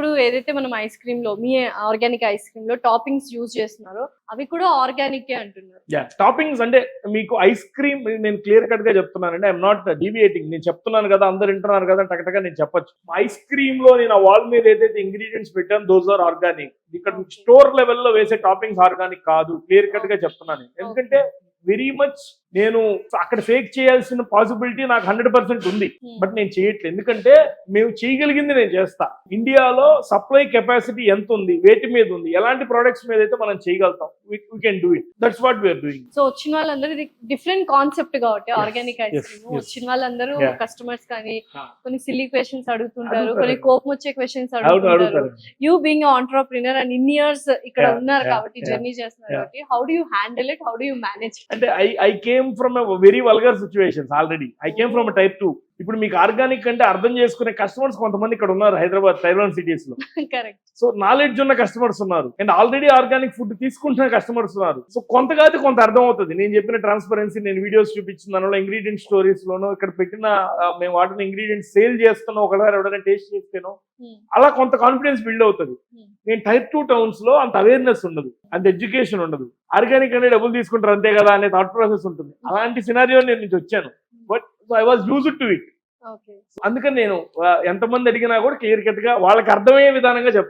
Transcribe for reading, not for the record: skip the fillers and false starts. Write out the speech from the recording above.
ఇప్పుడు ఏదైతే మనం ఐస్ క్రీమ్ లో మీ ఆర్గానిక్ ఐస్ క్రీమ్ లో టాపింగ్స్ యూజ్ చేస్తున్నారో అవి కూడా ఆర్గానిక్ అంటున్నారు. టాపింగ్స్ అంటే మీకు ఐస్ క్రీమ్ నేను క్లియర్ కట్ గా చెప్తున్నానండి. I'm not deviating. నేను చెప్తున్నాను కదా, అందరు వింటున్నారు కదా, టకటగా నేను చెప్పొచ్చు. ఐస్ క్రీమ్ లో నేను ఆ వాల్ మీద ఏదైతే ఇంగ్రీడియంట్స్ పెట్టాను దోస్ ఆర్ ఆర్గానిక్. ఇక్కడ స్టోర్ లెవెల్లో వేసే టాపింగ్స్ ఆర్గానిక్ కాదు, క్లియర్ కట్ గా చెప్తున్నాను. ఎందుకంటే వెరీ మచ్ నేను అక్కడ ఫేక్ చేయాల్సిన పాసిబిలిటీ నాకు 100% ఉంది, బట్ నేను చేయట్లేదు. ఎందుకంటే మేము చేయగలిగింది నేను చేస్తా. ఇండియాలో సప్లై కెపాసిటీ ఎంత ఉంది, వేటి మీద ఉంది, ఎలాంటి ప్రొడక్ట్స్ మీద అయితే మనం చేయగలుగుతాం, we can do it. That's what we are doing. So వచ్చిన వాళ్ళందరూ ఇది డిఫరెంట్ కాన్సెప్ట్ కాబట్టి ఆర్గానిక్ ఐస్ క్రీమ్ వచ్చిన వాళ్ళందరూ కస్టమర్స్ కానీ కొన్ని సిల్లీ క్వశ్చన్స్ అడుగుతుంటారు, కొన్ని కోపం వచ్చే క్వశ్చన్స్ అడుగుతుంటారు. You being entrepreneur and in years ఇక్కడ ఉన్నారు కాబట్టి జర్నీ చేస్తున్నారు కాబట్టి how do you handle it, how do you manage? అంటే I came from a very vulgar situations already. I came from type 2. ఇప్పుడు మీకు ఆర్గానిక్ అంటే అర్థం చేసుకునే కస్టమర్స్ కొంతమంది ఇక్కడ ఉన్నారు హైదరాబాద్, టైరోన్ సిటీస్ లో. కరెక్ట్. సో నాలెడ్జ్ ఉన్న కస్టమర్స్ ఉన్నారు అండ్ ఆల్రెడీ ఆర్గానిక్ ఫుడ్ తీసుకుంటున్న కస్టమర్స్ ఉన్నారు. సో కొంత కాదు కొంత అర్థం అవుతుంది. నేను చెప్పిన ట్రాన్స్పరెన్సీ, నేను వీడియోస్ చూపించిన దానిలో ఇంగ్రీడియంట్ స్టోరీస్ లోనో, ఇక్కడ పెట్టిన మేము వాటిని ఇంగ్రీడియంట్స్ సేల్ చేస్తున్నా, ఒకసారి ఎవరైనా టేస్ట్ చేస్తేనో అలా కొంత కాన్ఫిడెన్స్ బిల్డ్ అవుతుంది. నేను టైప్ 2 టౌన్స్ లో అంత అవేర్నెస్ ఉండదు, అంత ఎడ్యుకేషన్ ఉండదు. ఆర్గానిక్ అనే డబ్బులు తీసుకుంటారు అంతే కదా అనే థాట్ ప్రాసెస్ ఉంటుంది. అలాంటి సినారియో నేను నుంచి వచ్చాను, but I was used to it. అందుకని నేను ఎంతమంది అడిగినా కూడా క్లియర్ కట్ గా వాళ్ళకి అర్థమయ్యే విధానంగా చెప్తాను.